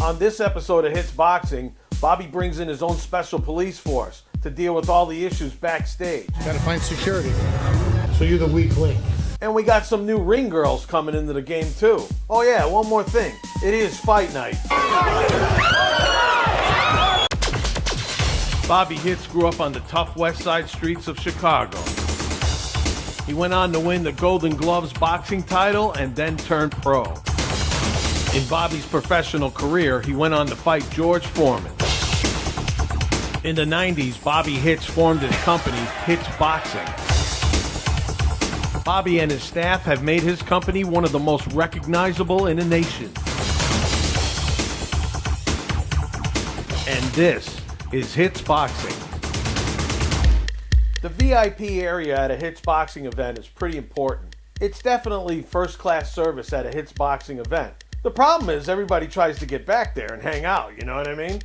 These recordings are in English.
On this episode of Hitz Boxing, Bobby brings in his own special police force to deal with all the issues backstage. Gotta find security. So you're the weak link. And we got some new ring girls coming into the game too. Oh yeah, one more thing. It is fight night. Bobby Hitz grew up on the tough West Side streets of Chicago. He went on to win the Golden Gloves boxing title and then turned pro. In Bobby's professional career, he went on to fight George Foreman. In the 90s, Bobby Hitz formed his company, Hitz Boxing. Bobby and his staff have made his company one of the most recognizable in the nation. And this is Hitz Boxing. The VIP area at a Hitz Boxing event is pretty important. It's definitely first-class service at a Hitz Boxing event. The problem is everybody tries to get back there and hang out, you know what I mean?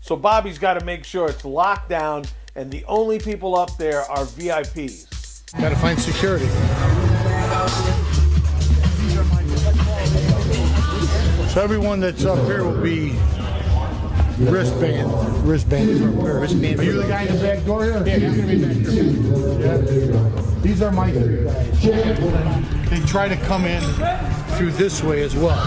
So Bobby's got to make sure it's locked down and the only people up there are VIPs. Gotta find security. So everyone that's up here will be wristband. Are you the guy in the back door here? Yeah, you're gonna be back here. Yeah. These are my three guys. They try to come in through this way as well.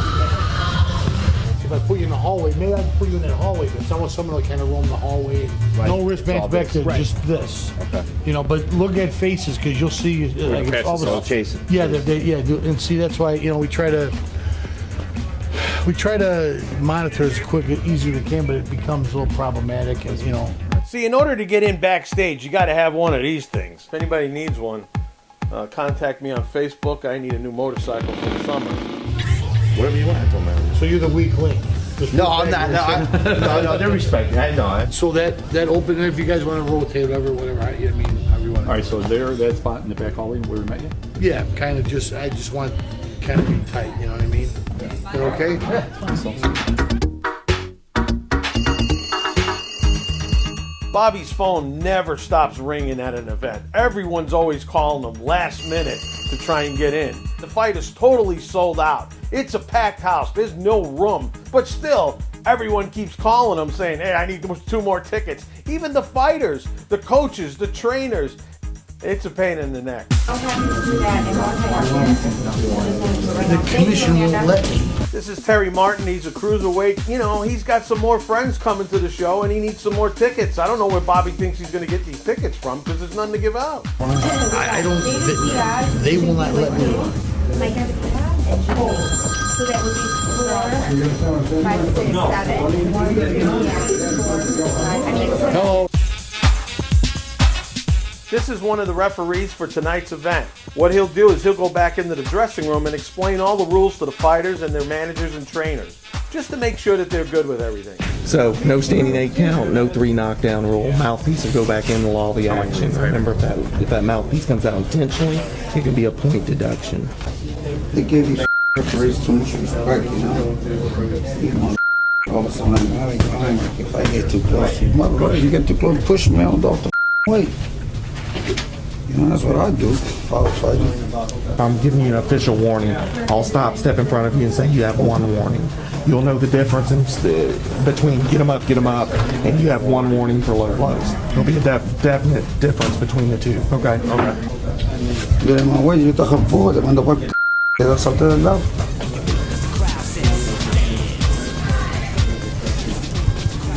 If I put you in the hallway, maybe I can put you in that hallway, but I want someone to kind of roam the hallway. Right. No wristbands back there, right. Just this. Okay. You know, but look at faces because you'll see like it's all the chasing. Yeah, and see that's why we try to monitor as quick as easy as we can, but it becomes a little problematic, as you know. See, in order to get in backstage, you got to have one of these things. If anybody needs one, contact me on Facebook. I need a new motorcycle for the summer. Whatever you want, don't matter. So you're the weak link. No, I'm not. No, they're respecting. I know. So that open, if you guys want to rotate, whatever. I mean, however you want. All right. So that spot in the back hallway where we met you. Yeah, kind of. I just want kind of be tight. You know what I mean? Yeah. They're okay. Yeah. Bobby's phone never stops ringing at an event. Everyone's always calling him last minute to try and get in. The fight is totally sold out. It's a packed house. There's no room. But still, everyone keeps calling him saying, hey, I need 2 more tickets. Even the fighters, the coaches, the trainers. It's a pain in the neck. The commission won't let me. This is Terry Martin. He's a cruiserweight. You know, he's got some more friends coming to the show, and he needs some more tickets. I don't know where Bobby thinks he's going to get these tickets from because there's none to give out. I don't. They will not let me. So that would be 4, 5, 6, 7. Hello. This is one of the referees for tonight's event. What he'll do is he'll go back into the dressing room and explain all the rules to the fighters and their managers and trainers, just to make sure that they're good with everything. So, no standing 8 count, no 3 knockdown rule. Mouthpiece will go back in the law of the action. Remember, if that mouthpiece comes out intentionally, it can be a point deduction. They give these referees too much respect, you know. All of a sudden, if I get too close, you get too close, push me out off the way. You know, that's what I do if I was fighting. I'm giving you an official warning. I'll step in front of you and say you have 1 warning. You'll know the difference between get them up, and you have 1 warning for low blows. There'll be a definite difference between the two. Okay? Güey, yo te jampo, te mando por quedar salte del lado.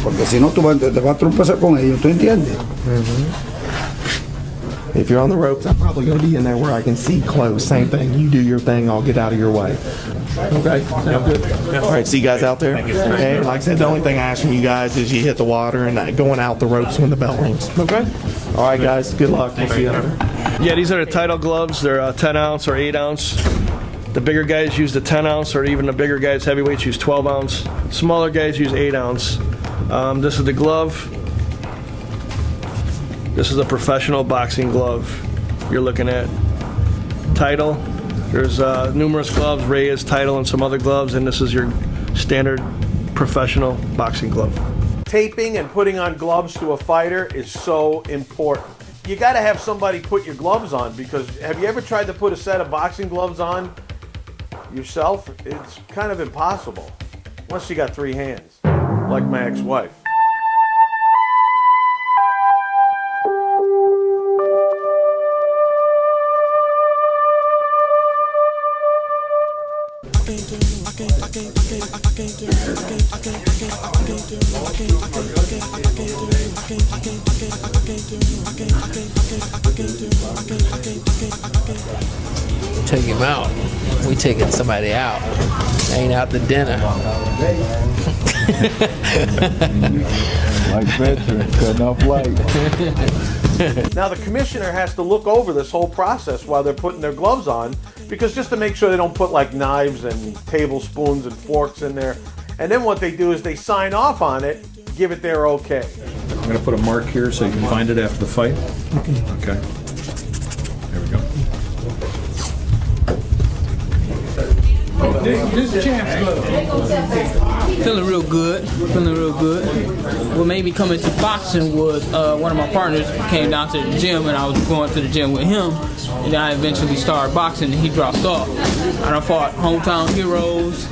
Porque si no, te vas a tropezar con ellos, ¿tú entiendes? If you're on the ropes, I'm probably going to be in there where I can see close. Same thing. You do your thing. I'll get out of your way. Okay? Sound good? All right. See you guys out there? Okay. Like I said, the only thing I ask from you guys is you hit the water and going out the ropes when the bell rings. Okay? All right, guys. Good luck. We'll see you out there. Yeah, these are the title gloves. They're 10 ounce or 8 ounce. The bigger guys use the 10 ounce, or even the bigger guys, heavyweights, use 12 ounce. Smaller guys use 8 ounce. This is the glove. This is a professional boxing glove you're looking at. Title. There's numerous gloves, Reyes, Title, and some other gloves, and this is your standard professional boxing glove. Taping and putting on gloves to a fighter is so important. You got to have somebody put your gloves on, because have you ever tried to put a set of boxing gloves on yourself? It's kind of impossible. Unless you got 3 hands, like my ex-wife. Take him out. We taking somebody out. Ain't out to dinner. Like veterans, cutting off light. Now the commissioner has to look over this whole process while they're putting their gloves on, because just to make sure they don't put like knives and tablespoons and forks in there. And then what they do is they sign off on it, give it their okay. I'm going to put a mark here so you can find it after the fight. Okay. There we go. This champ's glove. Feeling real good. Feeling real good. What made me come into boxing was one of my partners came down to the gym, and I was going to the gym with him. And then I eventually started boxing, and he dropped off. And I fought hometown heroes.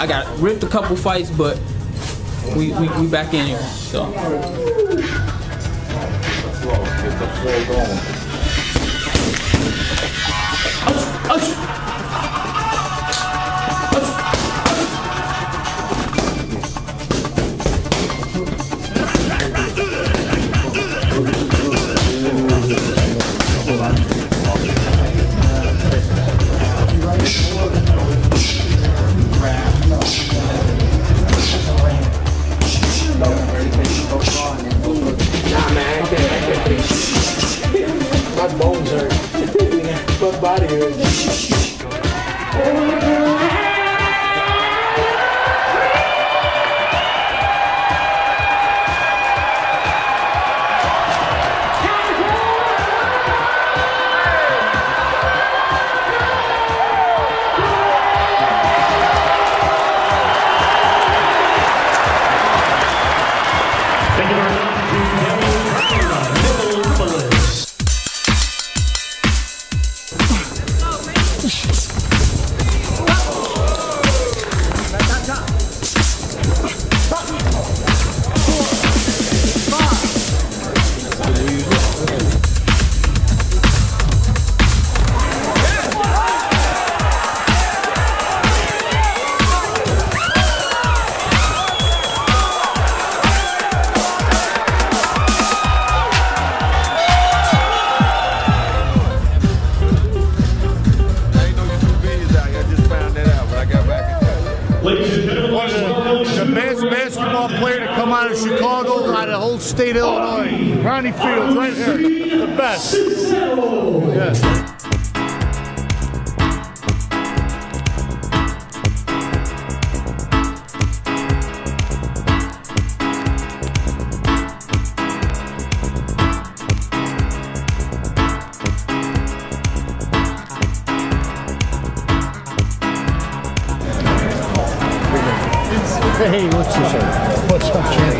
I got ripped a couple fights, but we back in here. So. My bones hurt. My body hurts. State of Illinois, Ronnie Fields, right here, the best. Yes. Hey, what's your name? What's up, champ?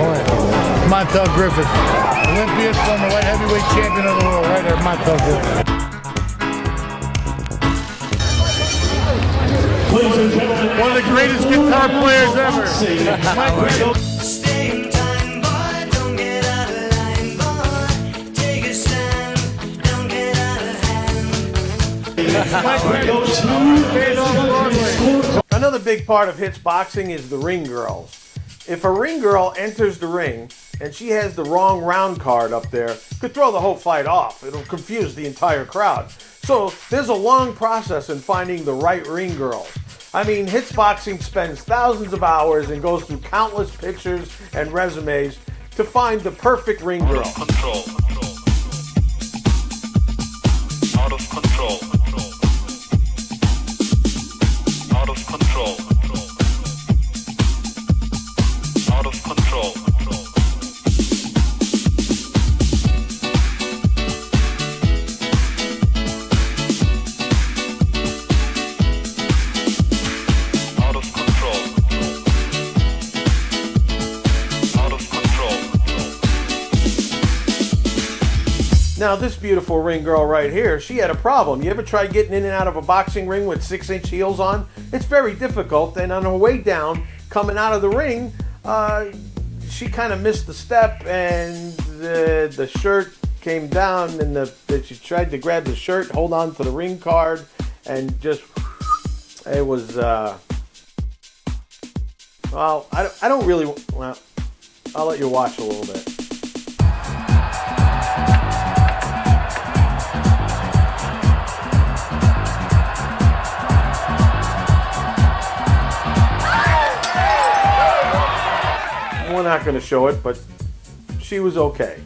Montel Griffith, Olympian, former light heavyweight champion of the world, right there, Montel Griffith. One of the greatest guitar players ever. Stay in time, boy, don't get out of line, boy. Take a stand, don't get out of hand. Another big part of Hitz boxing is the ring girls. If a ring girl enters the ring and she has the wrong round card up there, could throw the whole fight off. It'll confuse the entire crowd. So there's a long process in finding the right ring girls. I mean, Hitz boxing spends thousands of hours and goes through countless pictures and resumes to find the perfect ring girl. Out of control. Out of control. Out of control. Out of control. Now this beautiful ring girl right here, she had a problem. You ever tried getting in and out of a boxing ring with 6-inch heels on? It's very difficult, and on her way down, coming out of the ring, she kind of missed the step, and the shirt came down, and she tried to grab the shirt, hold on to the ring card, and just, it was, well, I don't really, well, I'll let you watch a little bit. We're not going to show it, but she was okay.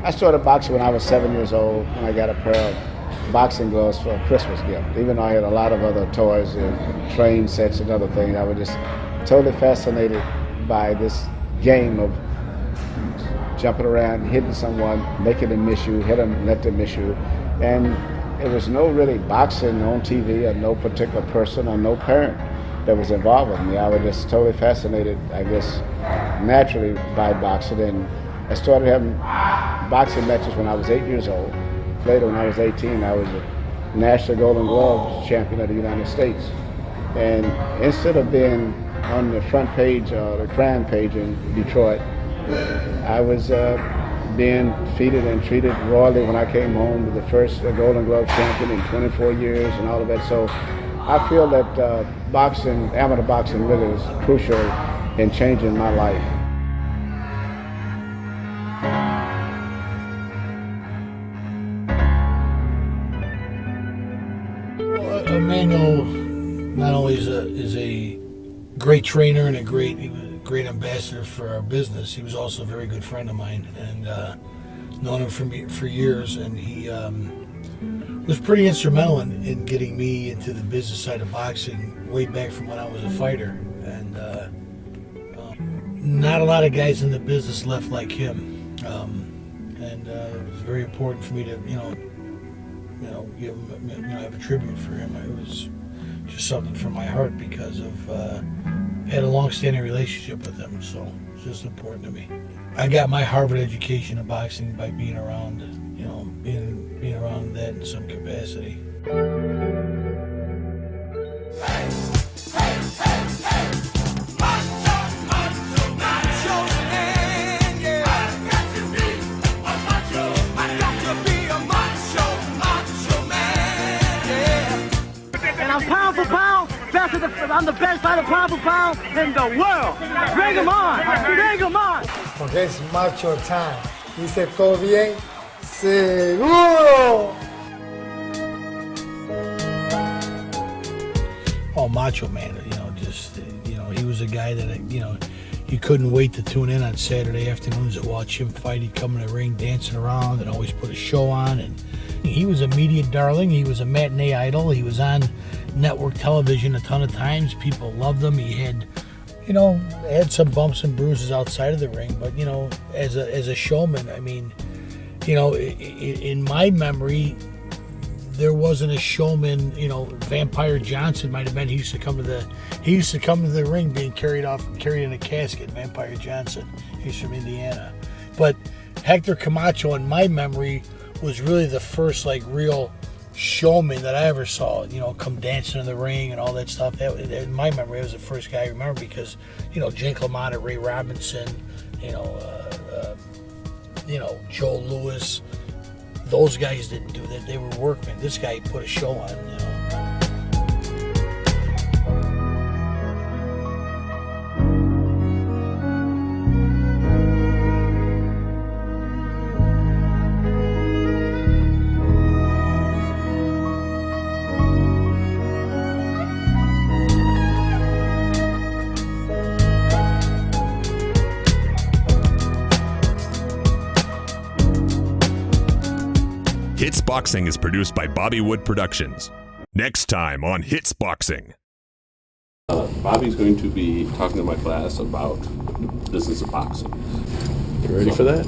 I started boxing when I was 7 years old, when I got a pair of boxing gloves for a Christmas gift. Even though I had a lot of other toys and train sets and other things, I was just totally fascinated by this game of jumping around, hitting someone, making them miss you, hit them, let them miss you. And there was no really boxing on TV, or no particular person, or no parent that was involved with me. I was just totally fascinated, I guess, naturally by boxing. And I started having boxing matches when I was 8 years old. Later, when I was 18, I was a National Golden Glove champion of the United States. And instead of being on the front page or the crime page in Detroit, I was being feted and treated royally when I came home with the first Golden Glove champion in 24 years and all of that. So I feel that boxing, amateur boxing, really was crucial in changing my life. Emmanuel not only is a great trainer and a great ambassador for our business, he was also a very good friend of mine, and known him for years, and he was pretty instrumental in getting me into the business side of boxing way back from when I was a fighter. And not a lot of guys in the business left like him, and it was very important for me to give him, have a tribute for him. It was just something from my heart because of had a long-standing relationship with him, so it's just important to me. I got my Harvard education in boxing by being around, being around that in some capacity. I'm the best fighter pound for pound in the world. Bring him on. Bring him on. Porque es macho time. Dice todo bien. Seguro. Oh, Macho Man, he was a guy that, you couldn't wait to tune in on Saturday afternoons to watch him fight. He'd come in the ring dancing around and always put a show on. And he was a media darling. He was a matinee idol. He was on network television a ton of times. People loved him. He had, had some bumps and bruises outside of the ring. But, as a showman, I mean, in my memory, there wasn't a showman. Vampire Johnson might have been. He used to come to the ring being carried in a casket. Vampire Johnson. He's from Indiana. But Hector Camacho, in my memory, was really the first real showman that I ever saw. Come dancing in the ring and all that stuff. In my memory, it was the first guy I remember because Jake LaMotta, Ray Robinson, Joe Louis. Those guys didn't do that. They were workmen. This guy put a show on, Hitz Boxing is produced by BobbyWood Productions. Next time on Hitz Boxing. Bobby's going to be talking to my class about the business of boxing. You ready for that?